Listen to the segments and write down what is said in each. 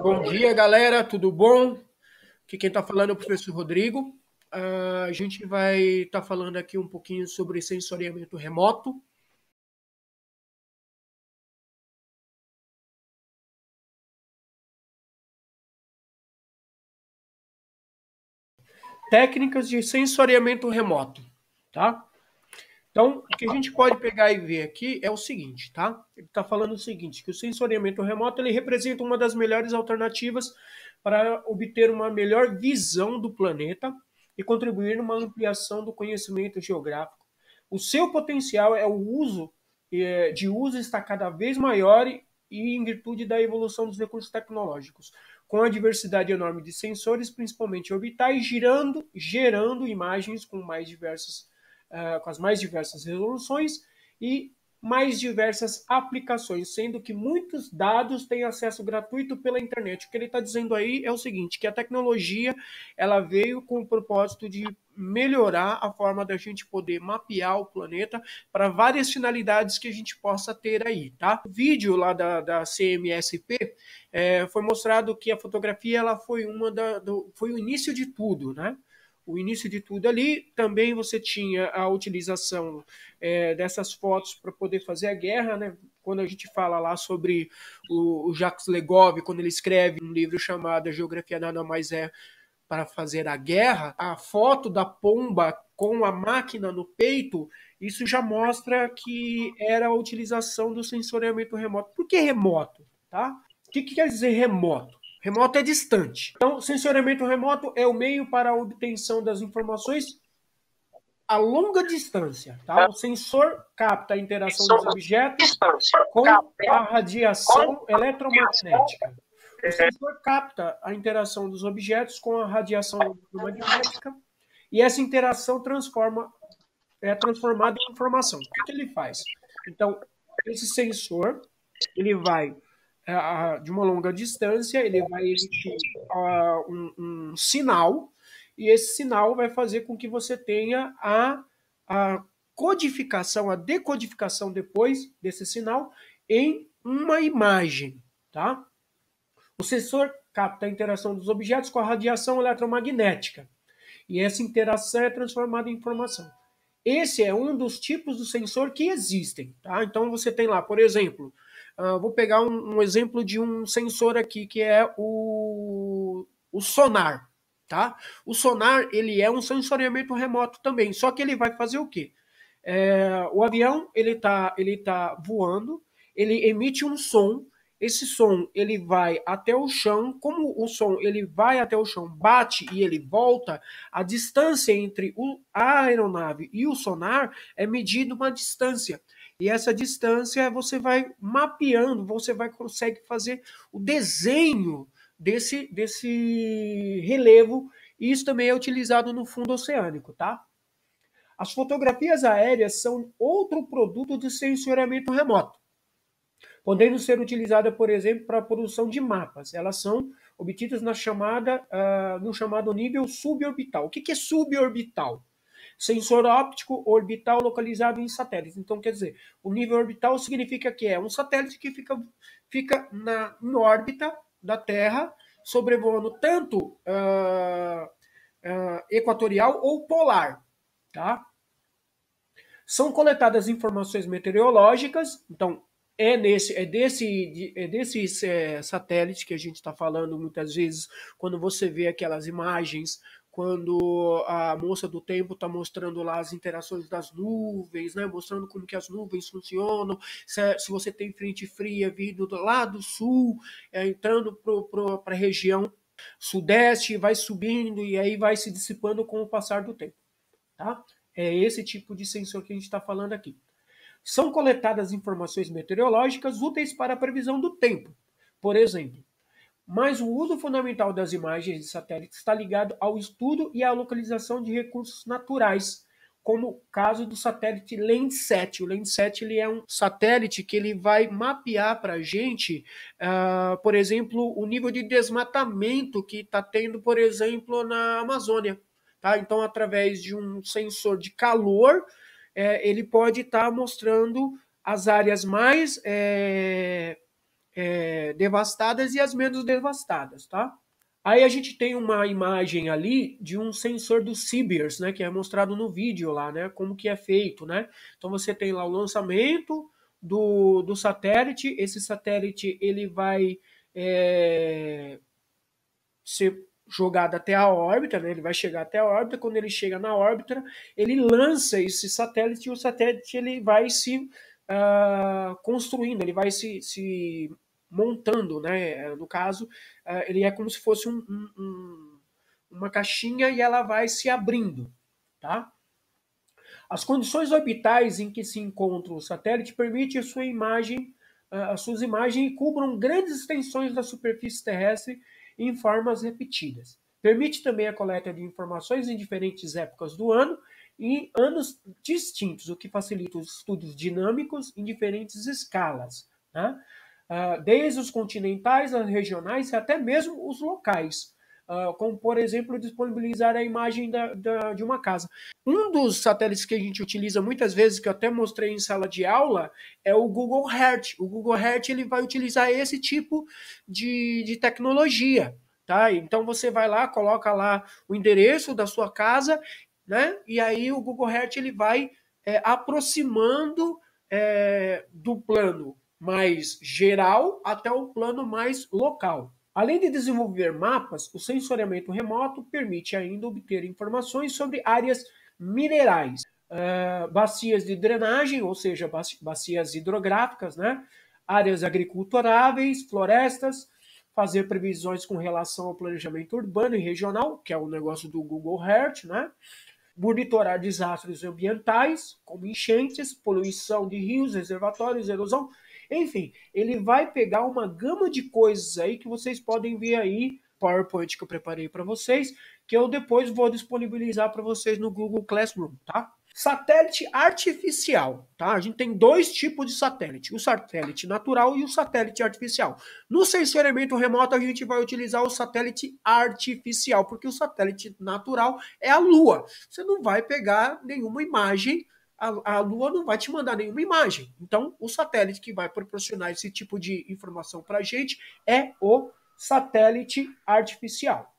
Bom dia, galera, tudo bom? Aqui quem está falando é o professor Rodrigo. A gente vai estar falando aqui um pouquinho sobre sensoriamento remoto. Técnicas de sensoriamento remoto, tá? Então, o que a gente pode pegar e ver aqui é o seguinte, tá? Ele está falando o seguinte, que o sensoriamento remoto ele representa uma das melhores alternativas para obter uma melhor visão do planeta e contribuir numa ampliação do conhecimento geográfico. O seu potencial é o uso de uso está cada vez maior e em virtude da evolução dos recursos tecnológicos, com a diversidade enorme de sensores, principalmente orbitais, gerando imagens com as mais diversas resoluções e mais diversas aplicações, sendo que muitos dados têm acesso gratuito pela internet. O que ele está dizendo aí é o seguinte, que a tecnologia ela veio com o propósito de melhorar a forma da gente poder mapear o planeta para várias finalidades que a gente possa ter aí, tá? O vídeo lá da CMSP foi mostrado que a fotografia ela foi foi o início de tudo, né? O início de tudo ali. Também você tinha a utilização dessas fotos para poder fazer a guerra, né? Quando a gente fala lá sobre o Jacques Legove, quando ele escreve um livro chamado A Geografia Nada Mais É para Fazer a Guerra, a foto da pomba com a máquina no peito, isso já mostra que era a utilização do sensoriamento remoto. Por que remoto? Tá? O que quer dizer remoto? Remoto é distante. Então, sensoriamento remoto é o meio para a obtenção das informações a longa distância. Tá? O sensor capta a interação dos objetos com a radiação eletromagnética. O sensor capta a interação dos objetos com a radiação eletromagnética e essa interação é transformada em informação. O que ele faz? Então, esse sensor ele vai de uma longa distância, ele vai emitir um sinal, e esse sinal vai fazer com que você tenha a codificação, a decodificação depois desse sinal em uma imagem, tá? O sensor capta a interação dos objetos com a radiação eletromagnética, e essa interação é transformada em informação. Esse é um dos tipos de sensor que existem, tá? Então você tem lá, por exemplo, vou pegar um exemplo de um sensor aqui que é o sonar, tá? O sonar ele é um sensoriamento remoto também, só que ele vai fazer o quê? O avião ele tá voando, ele emite um som. Esse som ele vai até o chão. Como o som ele vai até o chão, bate e ele volta, a distância entre a aeronave e o sonar é medida uma distância. E essa distância você vai mapeando, você vai consegue fazer o desenho desse relevo. E isso também é utilizado no fundo oceânico, tá? As fotografias aéreas são outro produto de sensoriamento remoto, podendo ser utilizada, por exemplo, para a produção de mapas. Elas são obtidas no chamado nível suborbital. O que é suborbital? Sensor óptico orbital localizado em satélites. Então, quer dizer, o nível orbital significa que é um satélite que fica em órbita da Terra, sobrevoando tanto equatorial ou polar. Tá? São coletadas informações meteorológicas, então desses satélites que a gente está falando muitas vezes, quando você vê aquelas imagens, quando a moça do tempo está mostrando lá as interações das nuvens, né, mostrando como que as nuvens funcionam, se você tem frente fria vindo lá do sul, entrando para a região sudeste, vai subindo e aí vai se dissipando com o passar do tempo. Tá? É esse tipo de sensor que a gente está falando aqui. São coletadas informações meteorológicas úteis para a previsão do tempo, por exemplo. Mas o uso fundamental das imagens de satélite está ligado ao estudo e à localização de recursos naturais, como o caso do satélite Landsat. O Landsat ele é um satélite que ele vai mapear para a gente, por exemplo, o nível de desmatamento que está tendo, por exemplo, na Amazônia. Tá? Então, através de um sensor de calor, ele pode estar mostrando as áreas mais devastadas e as menos devastadas, tá? Aí a gente tem uma imagem ali de um sensor do CBERS, né, que é mostrado no vídeo lá, né, como que é feito, né? Então você tem lá o lançamento do satélite, esse satélite ele vai ser jogado até a órbita, né? Ele vai chegar até a órbita, quando ele chega na órbita, ele lança esse satélite e o satélite ele vai se construindo, ele vai se montando, né? No caso, ele é como se fosse uma caixinha e ela vai se abrindo, tá? As condições orbitais em que se encontra o satélite permitem as suas imagens cubram grandes extensões da superfície terrestre em formas repetidas. Permite também a coleta de informações em diferentes épocas do ano e em anos distintos, o que facilita os estudos dinâmicos em diferentes escalas, né? Desde os continentais, as regionais e até mesmo os locais. Como, por exemplo, disponibilizar a imagem de uma casa. Um dos satélites que a gente utiliza muitas vezes, que eu até mostrei em sala de aula, é o Google Earth. O Google Earth ele vai utilizar esse tipo de tecnologia. Tá? Então você vai lá, coloca lá o endereço da sua casa, né? E aí o Google Earth ele vai aproximando do plano mais geral até o plano mais local. Além de desenvolver mapas, o sensoriamento remoto permite ainda obter informações sobre áreas minerais, bacias de drenagem, ou seja, bacias hidrográficas, né? Áreas agriculturáveis, florestas, fazer previsões com relação ao planejamento urbano e regional, que é o negócio do Google Earth, né? Monitorar desastres ambientais, como enchentes, poluição de rios, reservatórios, erosão. Enfim, ele vai pegar uma gama de coisas aí que vocês podem ver aí, PowerPoint que eu preparei para vocês, que eu depois vou disponibilizar para vocês no Google Classroom, tá? Satélite artificial, tá? A gente tem dois tipos de satélite, o satélite natural e o satélite artificial. No sensoriamento remoto a gente vai utilizar o satélite artificial, porque o satélite natural é a Lua. Você não vai pegar nenhuma imagem, a Lua não vai te mandar nenhuma imagem. Então, o satélite que vai proporcionar esse tipo de informação para a gente é o satélite artificial.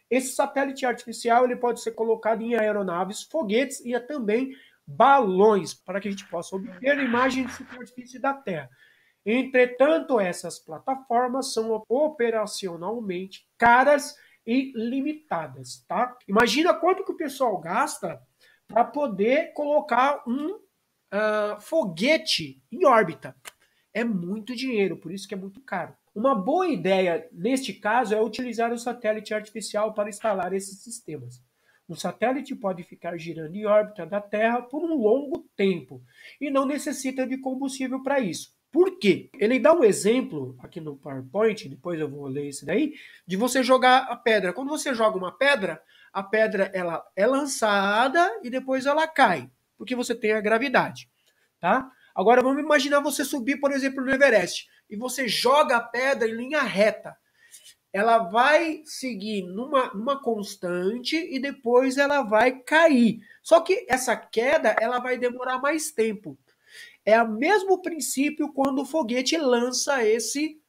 Esse satélite artificial ele pode ser colocado em aeronaves, foguetes e também balões, para que a gente possa obter imagens de superfície da Terra. Entretanto, essas plataformas são operacionalmente caras e limitadas, tá? Imagina quanto que o pessoal gasta para poder colocar um foguete em órbita. É muito dinheiro, por isso que é muito caro. Uma boa ideia, neste caso, é utilizar o satélite artificial para instalar esses sistemas. O satélite pode ficar girando em órbita da Terra por um longo tempo e não necessita de combustível para isso. Por quê? Ele dá um exemplo aqui no PowerPoint, depois eu vou ler esse daí, de você jogar a pedra. Quando você joga uma pedra, a pedra ela é lançada e depois ela cai, porque você tem a gravidade, tá? Agora vamos imaginar você subir, por exemplo, no Everest e você joga a pedra em linha reta. Ela vai seguir numa constante e depois ela vai cair. Só que essa queda ela vai demorar mais tempo. É o mesmo princípio quando o foguete lança esse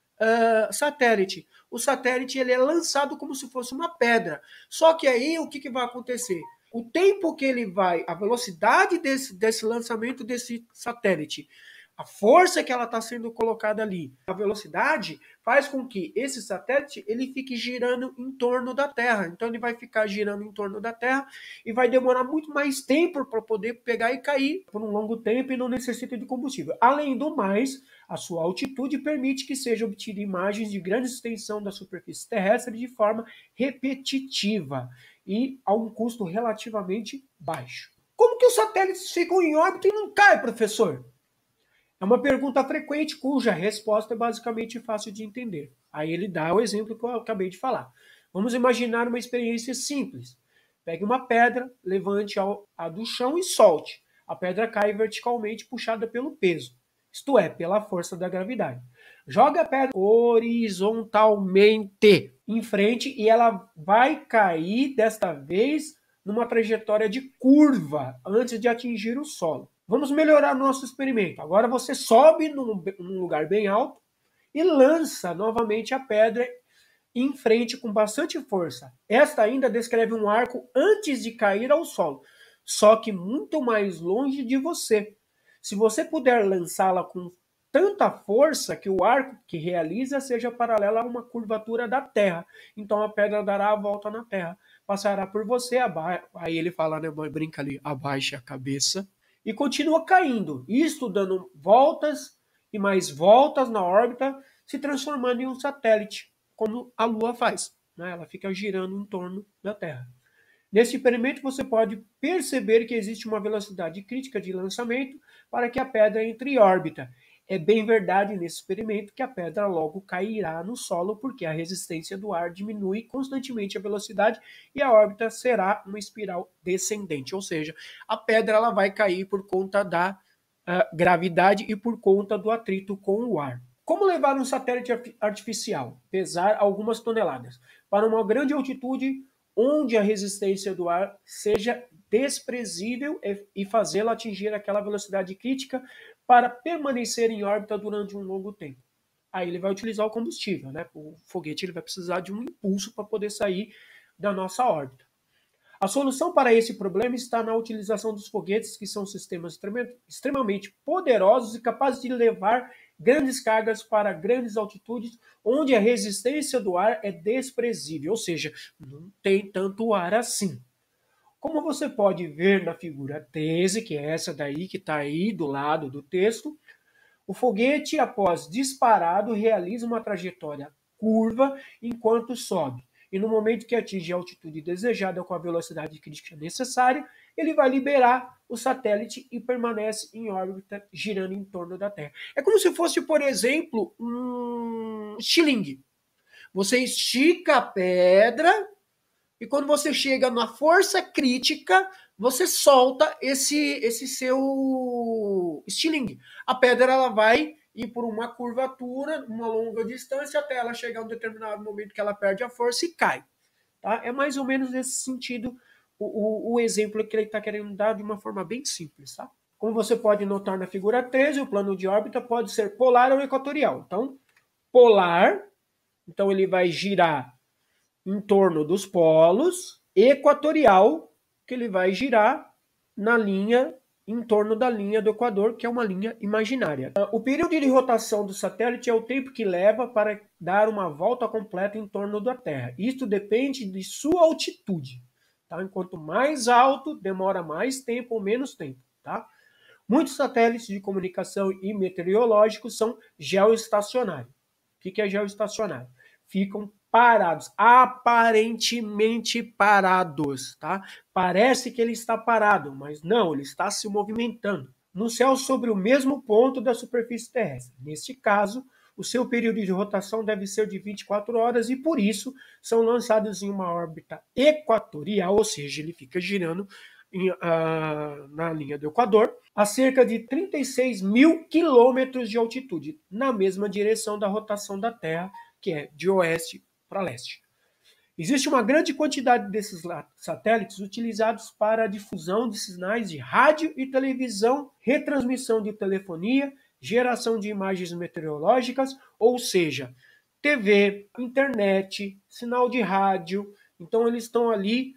satélite. O satélite ele é lançado como se fosse uma pedra. Só que aí o que vai acontecer? O tempo que ele vai, a velocidade desse lançamento desse satélite, a força que ela está sendo colocada ali, a velocidade faz com que esse satélite ele fique girando em torno da Terra. Então ele vai ficar girando em torno da Terra e vai demorar muito mais tempo para poder pegar e cair por um longo tempo e não necessita de combustível. Além do mais, a sua altitude permite que seja obtida imagens de grande extensão da superfície terrestre de forma repetitiva e a um custo relativamente baixo. Como que os satélites ficam em órbita e não caem, professor? É uma pergunta frequente cuja resposta é basicamente fácil de entender. Aí ele dá o exemplo que eu acabei de falar. Vamos imaginar uma experiência simples. Pegue uma pedra, levante-a do chão e solte. A pedra cai verticalmente puxada pelo peso, isto é, pela força da gravidade. Joga a pedra horizontalmente em frente e ela vai cair desta vez numa trajetória de curva antes de atingir o solo. Vamos melhorar nosso experimento. Agora você sobe num lugar bem alto e lança novamente a pedra em frente com bastante força. Esta ainda descreve um arco antes de cair ao solo, só que muito mais longe de você. Se você puder lançá-la com tanta força que o arco que realiza seja paralelo a uma curvatura da Terra, então a pedra dará a volta na Terra, passará por você, aí ele fala, né, brinca ali, abaixa a cabeça e continua caindo, isto dando voltas e mais voltas na órbita, se transformando em um satélite, como a Lua faz, né? Ela fica girando em torno da Terra. Nesse experimento, você pode perceber que existe uma velocidade crítica de lançamento para que a pedra entre em órbita. É bem verdade nesse experimento que a pedra logo cairá no solo porque a resistência do ar diminui constantemente a velocidade e a órbita será uma espiral descendente, ou seja, a pedra ela vai cair por conta da gravidade e por conta do atrito com o ar. Como levar um satélite artificial, pesar algumas toneladas, para uma grande altitude onde a resistência do ar seja desprezível e fazê-lo atingir aquela velocidade crítica para permanecer em órbita durante um longo tempo? Aí ele vai utilizar o combustível, né? O foguete ele vai precisar de um impulso para poder sair da nossa órbita. A solução para esse problema está na utilização dos foguetes, que são sistemas extremamente poderosos e capazes de levar grandes cargas para grandes altitudes, onde a resistência do ar é desprezível, ou seja, não tem tanto ar assim. Como você pode ver na figura 13, que é essa daí que está aí do lado do texto, o foguete, após disparado, realiza uma trajetória curva enquanto sobe. E no momento que atinge a altitude desejada com a velocidade crítica necessária, ele vai liberar o satélite e permanece em órbita, girando em torno da Terra. É como se fosse, por exemplo, um estilingue. Você estica a pedra e quando você chega na força crítica, você solta esse seu estilingue. A pedra ela vai ir por uma curvatura, uma longa distância, até ela chegar a um determinado momento que ela perde a força e cai. Tá? É mais ou menos nesse sentido o exemplo que ele está querendo dar de uma forma bem simples. Tá? Como você pode notar na figura 13, o plano de órbita pode ser polar ou equatorial. Então, polar, então ele vai girar em torno dos polos, equatorial, que ele vai girar na linha, em torno da linha do Equador, que é uma linha imaginária. O período de rotação do satélite é o tempo que leva para dar uma volta completa em torno da Terra. Isto depende de sua altitude. Tá? Enquanto mais alto, demora mais tempo ou menos tempo. Tá? Muitos satélites de comunicação e meteorológicos são geoestacionários. O que é geoestacionário? Ficam parados, aparentemente parados, tá? Parece que ele está parado, mas não, ele está se movimentando no céu sobre o mesmo ponto da superfície terrestre. Neste caso, o seu período de rotação deve ser de 24 horas e, por isso, são lançados em uma órbita equatorial, ou seja, ele fica girando na linha do Equador, a cerca de 36 mil quilômetros de altitude, na mesma direção da rotação da Terra, que é de oeste para leste. Existe uma grande quantidade desses satélites utilizados para a difusão de sinais de rádio e televisão, retransmissão de telefonia, geração de imagens meteorológicas, ou seja, TV, internet, sinal de rádio. Então, eles estão ali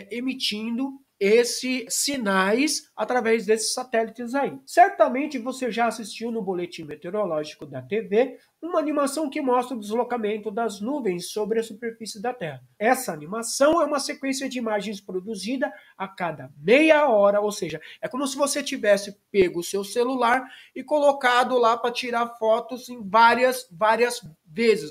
emitindo esses sinais através desses satélites aí. Certamente você já assistiu no boletim meteorológico da TV uma animação que mostra o deslocamento das nuvens sobre a superfície da Terra. Essa animação é uma sequência de imagens produzida a cada meia hora, ou seja, é como se você tivesse pego o seu celular e colocado lá para tirar fotos em várias vezes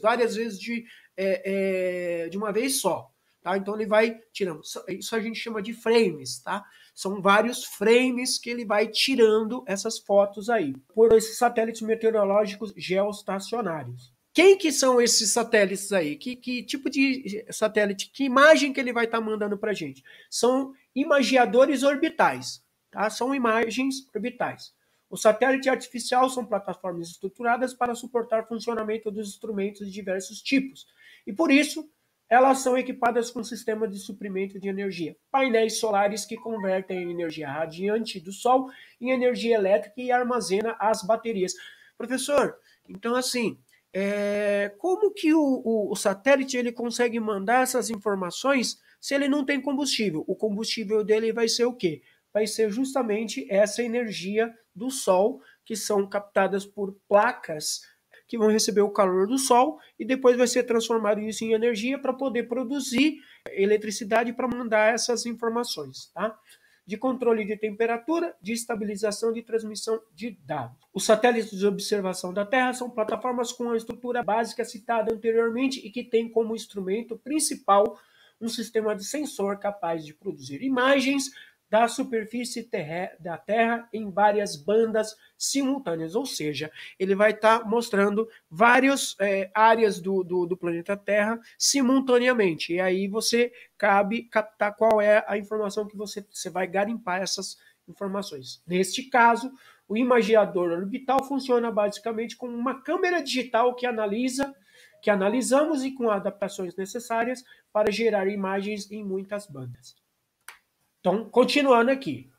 de uma vez só. Tá? Então ele vai tirando. Isso a gente chama de frames, tá? São vários frames que ele vai tirando essas fotos aí, por esses satélites meteorológicos geoestacionários. Quem que são esses satélites aí? Que tipo de satélite, que imagem que ele vai estar mandando para a gente? São imagiadores orbitais, tá? São imagens orbitais. O satélite artificial são plataformas estruturadas para suportar o funcionamento dos instrumentos de diversos tipos. E por isso, elas são equipadas com sistemas de suprimento de energia, painéis solares que convertem a energia radiante do Sol em energia elétrica e armazena as baterias. Professor, então assim, como que o satélite ele consegue mandar essas informações se ele não tem combustível? O combustível dele vai ser o quê? Vai ser justamente essa energia do Sol, que são captadas por placas que vão receber o calor do Sol e depois vai ser transformado isso em energia para poder produzir eletricidade para mandar essas informações, tá? De controle de temperatura, de estabilização de transmissão de dados. Os satélites de observação da Terra são plataformas com a estrutura básica citada anteriormente e que têm como instrumento principal um sistema de sensor capaz de produzir imagens da superfície da Terra em várias bandas simultâneas, ou seja, ele vai estar mostrando várias áreas do planeta Terra simultaneamente, e aí cabe captar qual é a informação que você vai garimpar essas informações. Neste caso, o imageador orbital funciona basicamente como uma câmera digital que analisamos e com adaptações necessárias para gerar imagens em muitas bandas. Então, continuando aqui.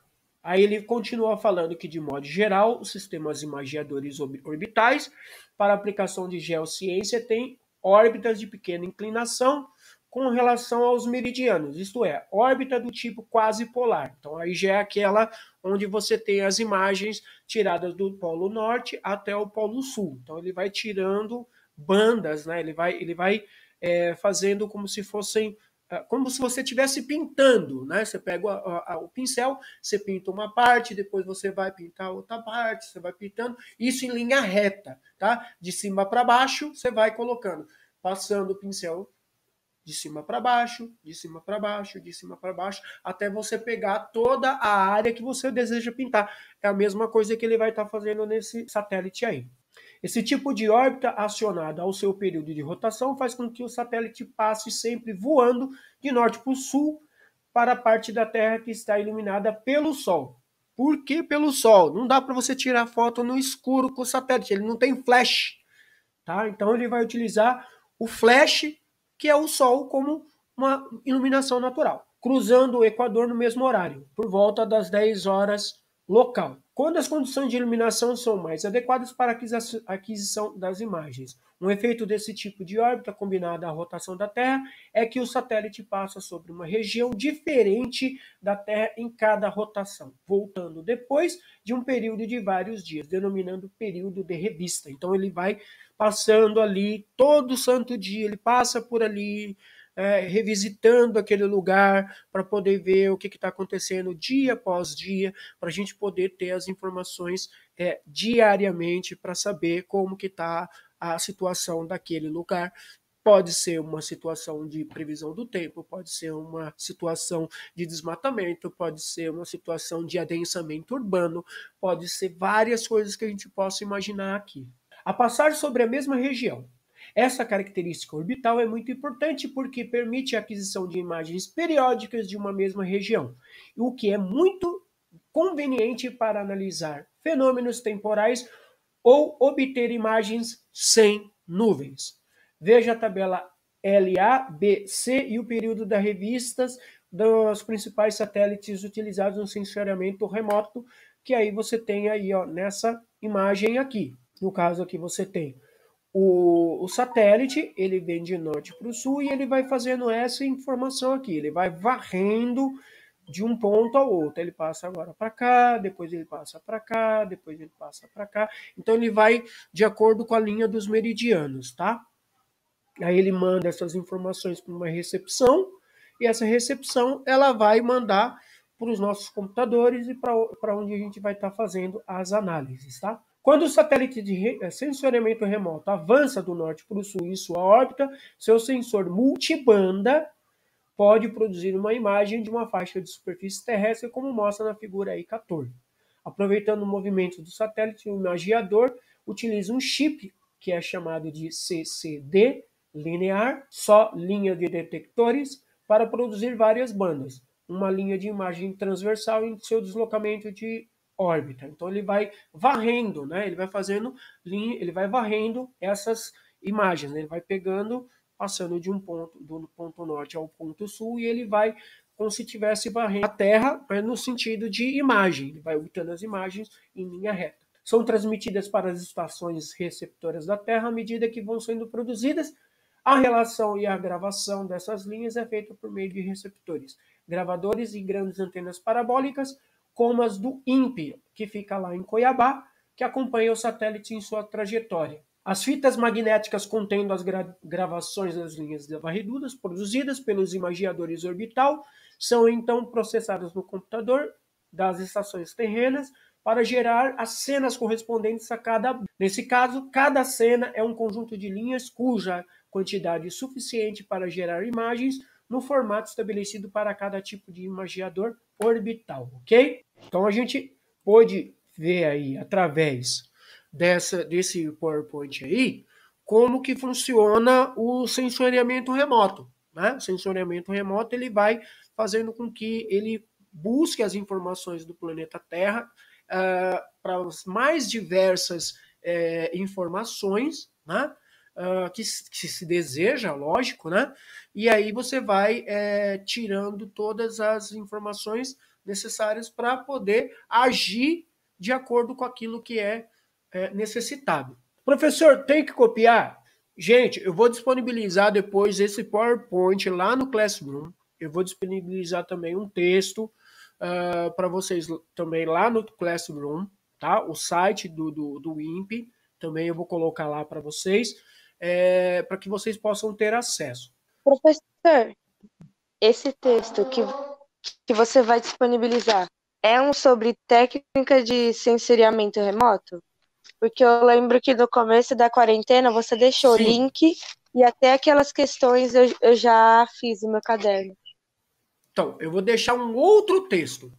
Aí ele continua falando que, de modo geral, os sistemas imageadores orbitais para aplicação de geociência têm órbitas de pequena inclinação com relação aos meridianos, isto é, órbita do tipo quase polar. Então, aí já é aquela onde você tem as imagens tiradas do Polo Norte até o Polo Sul. Então, ele vai tirando bandas, né? Ele vai fazendo como se fossem como se você estivesse pintando, né? Você pega o pincel, você pinta uma parte, depois você vai pintar outra parte, você vai pintando, isso em linha reta, tá? De cima para baixo, você vai colocando, passando o pincel de cima para baixo, de cima para baixo, de cima para baixo, até você pegar toda a área que você deseja pintar. É a mesma coisa que ele vai estar fazendo nesse satélite aí. Esse tipo de órbita acionada ao seu período de rotação faz com que o satélite passe sempre voando de norte para o sul para a parte da Terra que está iluminada pelo Sol. Por que pelo Sol? Não dá para você tirar foto no escuro com o satélite, ele não tem flash. Tá? Então ele vai utilizar o flash, que é o Sol, como uma iluminação natural, cruzando o Equador no mesmo horário, por volta das 10 horas local. Quando as condições de iluminação são mais adequadas para a aquisição das imagens. Um efeito desse tipo de órbita, combinado à rotação da Terra, é que o satélite passa sobre uma região diferente da Terra em cada rotação, voltando depois de um período de vários dias, denominando período de revista. Então ele vai passando ali todo santo dia, ele passa por ali, revisitando aquele lugar para poder ver o que está acontecendo dia após dia, para a gente poder ter as informações diariamente para saber como que está a situação daquele lugar. Pode ser uma situação de previsão do tempo, pode ser uma situação de desmatamento, pode ser uma situação de adensamento urbano, pode ser várias coisas que a gente possa imaginar aqui. A passar sobre a mesma região. Essa característica orbital é muito importante porque permite a aquisição de imagens periódicas de uma mesma região, o que é muito conveniente para analisar fenômenos temporais ou obter imagens sem nuvens. Veja a tabela LA, B, C e o período das revistas dos principais satélites utilizados no sensoriamento remoto, que aí você tem aí, ó, nessa imagem aqui. No caso aqui você tem o satélite, ele vem de norte para o sul e ele vai fazendo essa informação aqui, ele vai varrendo de um ponto ao outro. Ele passa agora para cá, depois ele passa para cá, depois ele passa para cá. Então ele vai de acordo com a linha dos meridianos, tá? Aí ele manda essas informações para uma recepção e essa recepção ela vai mandar para os nossos computadores e para onde a gente vai estar fazendo as análises, tá? Quando o satélite de sensoriamento remoto avança do norte para o sul em sua órbita, seu sensor multibanda pode produzir uma imagem de uma faixa de superfície terrestre, como mostra na figura aí 14. Aproveitando o movimento do satélite, o imagiador utiliza um chip, que é chamado de CCD, linear, só linha de detectores, para produzir várias bandas. Uma linha de imagem transversal em seu deslocamento de órbita. Então ele vai varrendo, né? Ele vai fazendo linha, ele vai varrendo essas imagens, né? Ele vai pegando, passando de um ponto, do ponto norte ao ponto sul, e ele vai como se estivesse varrendo a Terra, mas no sentido de imagem. Ele vai orbitando as imagens em linha reta. são transmitidas para as estações receptoras da Terra à medida que vão sendo produzidas. A relação e a gravação dessas linhas é feita por meio de receptores, gravadores e grandes antenas parabólicas, como as do INPE, que fica lá em Cuiabá, que acompanha o satélite em sua trajetória. As fitas magnéticas contendo as gravações das linhas varreduras produzidas pelos imagiadores orbital são então processadas no computador das estações terrenas para gerar as cenas correspondentes a cada. Nesse caso, cada cena é um conjunto de linhas cuja quantidade é suficiente para gerar imagens no formato estabelecido para cada tipo de imagiador orbital, ok? Então a gente pode ver aí através desse PowerPoint aí como que funciona o sensoriamento remoto, né? O sensoriamento remoto ele vai fazendo com que ele busque as informações do planeta Terra para as mais diversas informações, né? Que se deseja, lógico, né? E aí você vai tirando todas as informações necessárias para poder agir de acordo com aquilo que é necessitado. Professor, tem que copiar? Gente, eu vou disponibilizar depois esse PowerPoint lá no Classroom. Eu vou disponibilizar também um texto para vocês também lá no Classroom, tá? O site do INPE, também eu vou colocar lá para vocês, para que vocês possam ter acesso. Professor, esse texto que você vai disponibilizar é um sobre técnica de sensoriamento remoto? Porque eu lembro que no começo da quarentena você deixou o Sim. link e até aquelas questões eu já fiz no meu caderno. Então, eu vou deixar um outro texto,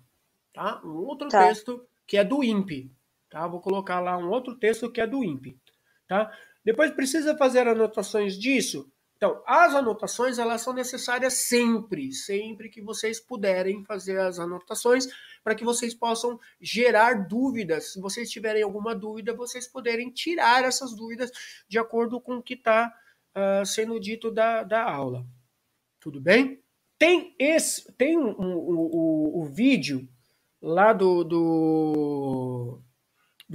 tá? Um outro Tá. texto que é do INPE, tá? Vou colocar lá um outro texto que é do INPE, tá? Depois precisa fazer anotações disso. Então, as anotações elas são necessárias sempre, sempre que vocês puderem fazer as anotações para que vocês possam gerar dúvidas. Se vocês tiverem alguma dúvida, vocês poderem tirar essas dúvidas de acordo com o que está sendo dito da aula. Tudo bem? Tem o vídeo lá do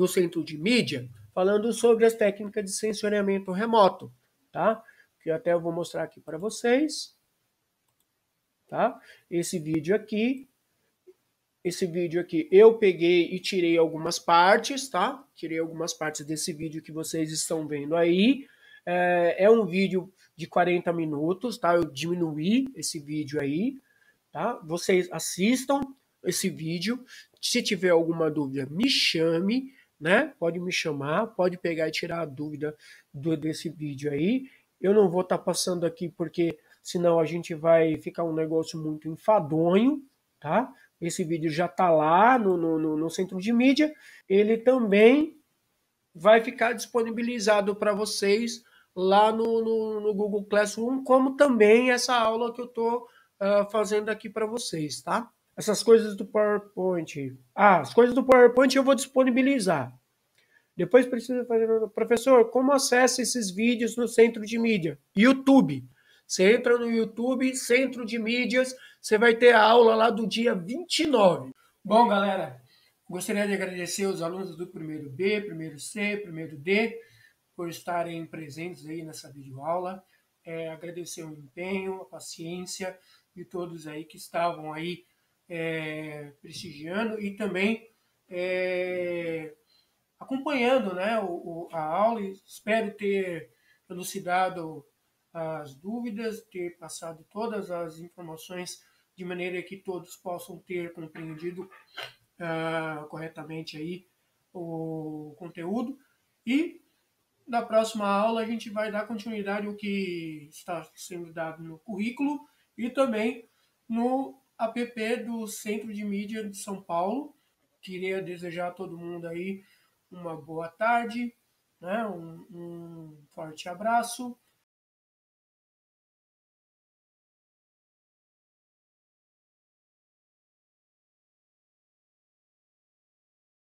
Centro de Mídia falando sobre as técnicas de sensoriamento remoto, tá? Que até eu vou mostrar aqui para vocês, tá? Esse vídeo aqui eu peguei e tirei algumas partes, tá? Tirei algumas partes desse vídeo que vocês estão vendo aí. É um vídeo de 40 minutos, tá? Eu diminuí esse vídeo aí, tá? Vocês assistam esse vídeo. Se tiver alguma dúvida, me chame, né? Pode me chamar, pode pegar e tirar a dúvida desse vídeo aí. Eu não vou estar passando aqui porque senão a gente vai ficar um negócio muito enfadonho, tá? Esse vídeo já está lá no Centro de Mídia. Ele também vai ficar disponibilizado para vocês lá no Google Classroom, como também essa aula que eu estou fazendo aqui para vocês, tá? Essas coisas do PowerPoint. As coisas do PowerPoint eu vou disponibilizar. Depois precisa fazer. Professor, como acessa esses vídeos no Centro de Mídia? YouTube. Você entra no YouTube, Centro de Mídias, você vai ter a aula lá do dia 29. Bom, galera, gostaria de agradecer os alunos do primeiro B, primeiro C, primeiro D, por estarem presentes aí nessa videoaula. Agradecer o empenho, a paciência de todos aí que estavam aí prestigiando e também acompanhando, né, a aula. Espero ter elucidado as dúvidas, ter passado todas as informações de maneira que todos possam ter compreendido corretamente aí o conteúdo. E na próxima aula a gente vai dar continuidade ao que está sendo dado no currículo e também no app do Centro de Mídia de São Paulo. Queria desejar a todo mundo aí uma boa tarde, né? Um forte abraço